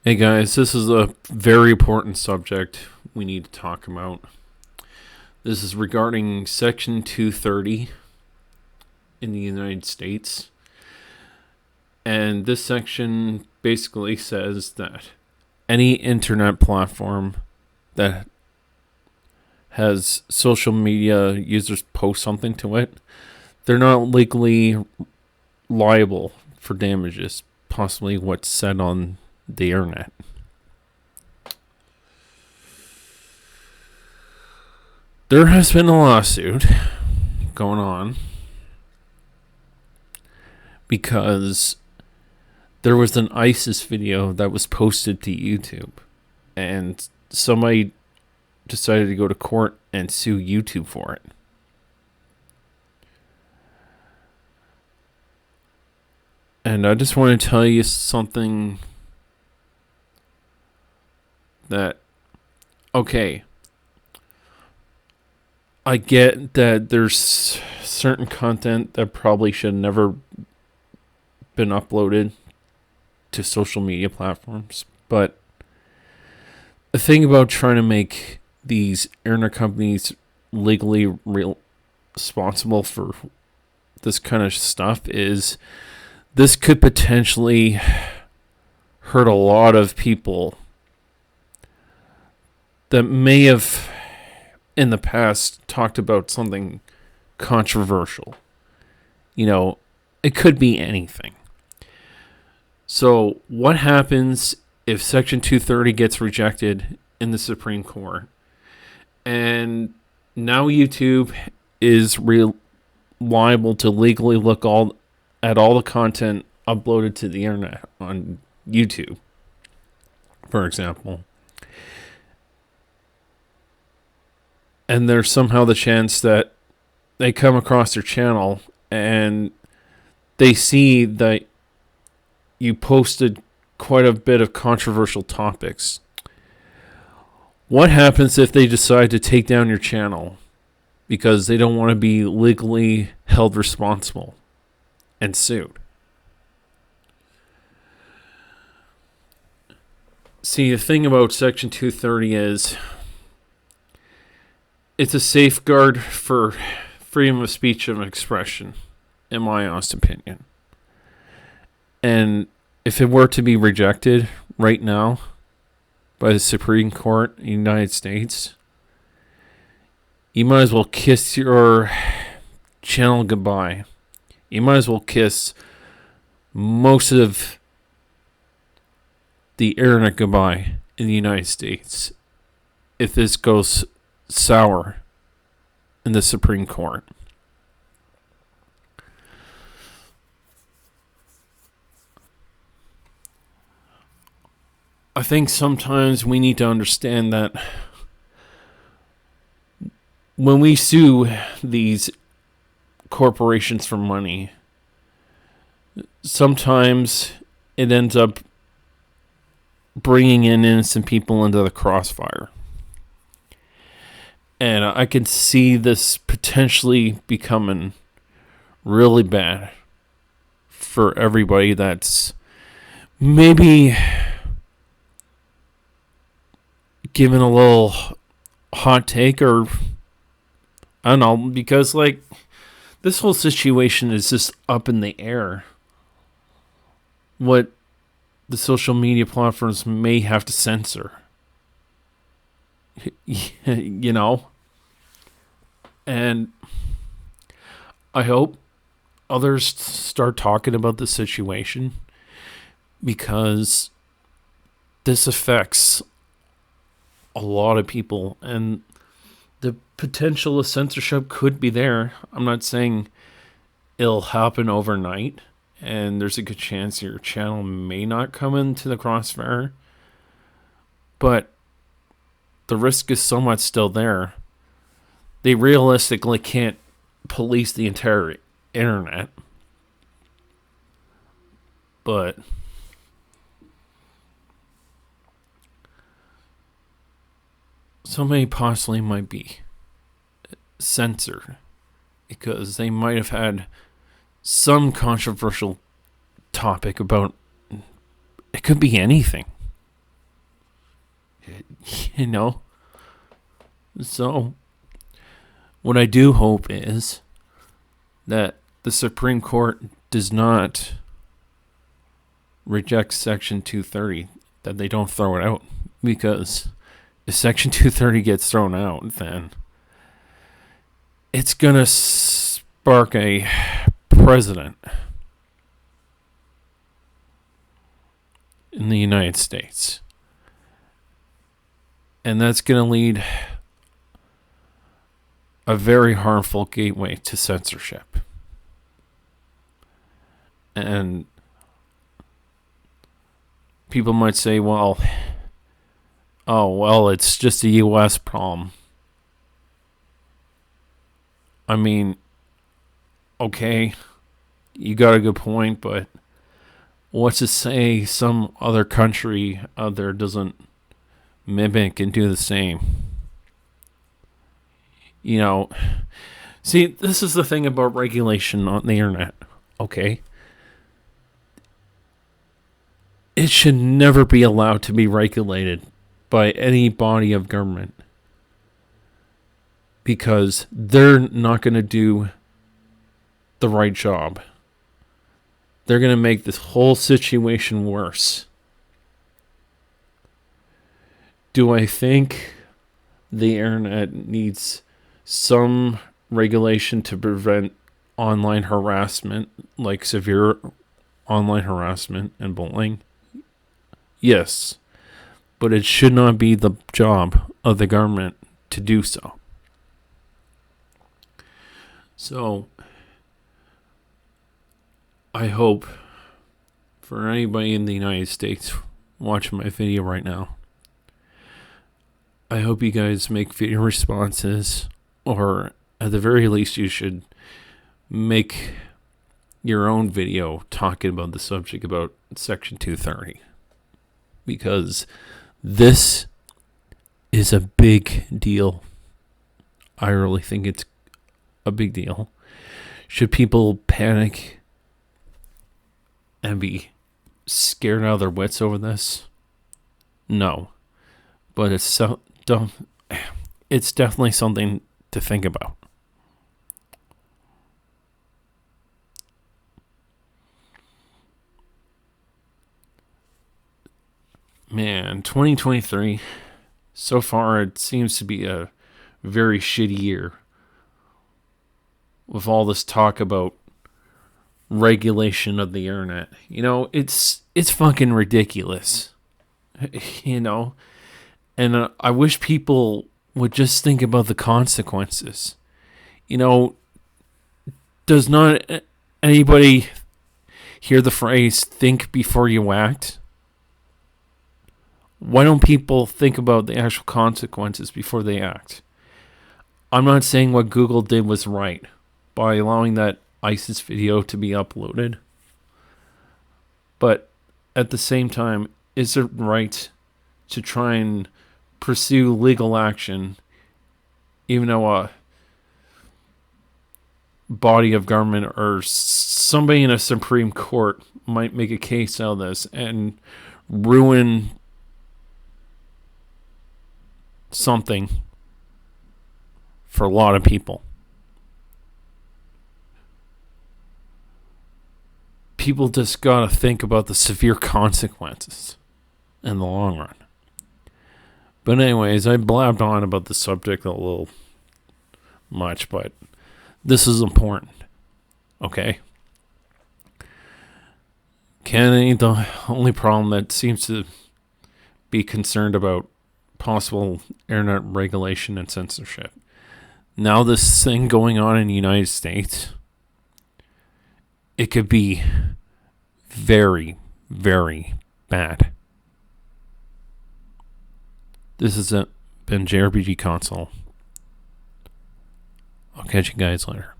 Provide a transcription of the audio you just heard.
Hey guys, this is a very important subject we need to talk about. This is regarding Section 230 in the United States. And this section basically says that any internet platform that has social media users post something to it, they're not legally liable for damages, possibly what's said on the internet. There has been a lawsuit going on because there was an ISIS video that was posted to YouTube, and somebody decided to go to court and sue YouTube for it. And I just want to tell you something that, okay, I get that there's certain content that probably should never been uploaded to social media platforms, but the thing about trying to make these internet companies legally responsible for this kind of stuff is this could potentially hurt a lot of people that may have in the past talked about something controversial. You know, it could be anything. So what happens if Section 230 gets rejected in the Supreme Court? And now YouTube is liable to legally look at all the content uploaded to the internet on YouTube, for example. And there's somehow the chance that they come across their channel and they see that you posted quite a bit of controversial topics. What happens if they decide to take down your channel because they don't want to be legally held responsible and sued? See, the thing about Section 230 is it's a safeguard for freedom of speech and expression, in my honest opinion. And if it were to be rejected right now by the Supreme Court in the United States, you might as well kiss your channel goodbye. You might as well kiss most of the internet goodbye in the United States if this goes sour in the Supreme Court. I think sometimes we need to understand that when we sue these corporations for money, sometimes it ends up bringing in innocent people into the crossfire. And I can see this potentially becoming really bad for everybody that's maybe given a little hot take, or I don't know, because like this whole situation is just up in the air. What the social media platforms may have to censor. You know? And I hope others start talking about the situation, because this affects a lot of people, and the potential of censorship could be there. I'm not saying it'll happen overnight, and there's a good chance your channel may not come into the crossfire, but the risk is so much still there. They realistically can't police the entire internet, but somebody possibly might be censored because they might have had some controversial topic about, it could be anything. you know? So, what I do hope is that the Supreme Court does not reject Section 230, that they don't throw it out. Because if Section 230 gets thrown out, then it's going to spark a president in the United States. And that's going to lead a very harmful gateway to censorship. And people might say, well, it's just a U.S. problem. I mean, okay, you got a good point, but what's to say some other country out there doesn't mimic and do the same? You know, see, this is the thing about regulation on the internet, okay? It should never be allowed to be regulated by any body of government, because they're not going to do the right job. They're going to make this whole situation worse. Do I think the internet needs some regulation to prevent online harassment, like severe online harassment and bullying? Yes, but it should not be the job of the government to do so. So, I hope for anybody in the United States watching my video right now, I hope you guys make video responses, or at the very least you should make your own video talking about the subject about Section 230. Because this is a big deal. I really think it's a big deal. Should people panic and be scared out of their wits over this? No. But it's definitely something to think about. Man, 2023, so far it seems to be a very shitty year. With all this talk about regulation of the internet. You know, it's fucking ridiculous. You know? And I wish people would just think about the consequences. You know, does not anybody hear the phrase, think before you act? Why don't people think about the actual consequences before they act? I'm not saying what Google did was right by allowing that ISIS video to be uploaded. But at the same time, is it right to try and pursue legal action even though a body of government or somebody in a Supreme Court might make a case out of this and ruin something for a lot of people? People just gotta think about the severe consequences in the long run. But anyways, I blabbed on about the subject a little much, but this is important. Okay? Canada ain't the only problem that seems to be concerned about possible internet regulation and censorship. Now this thing going on in the United States, it could be very, very bad. This has been JRPG Console. I'll catch you guys later.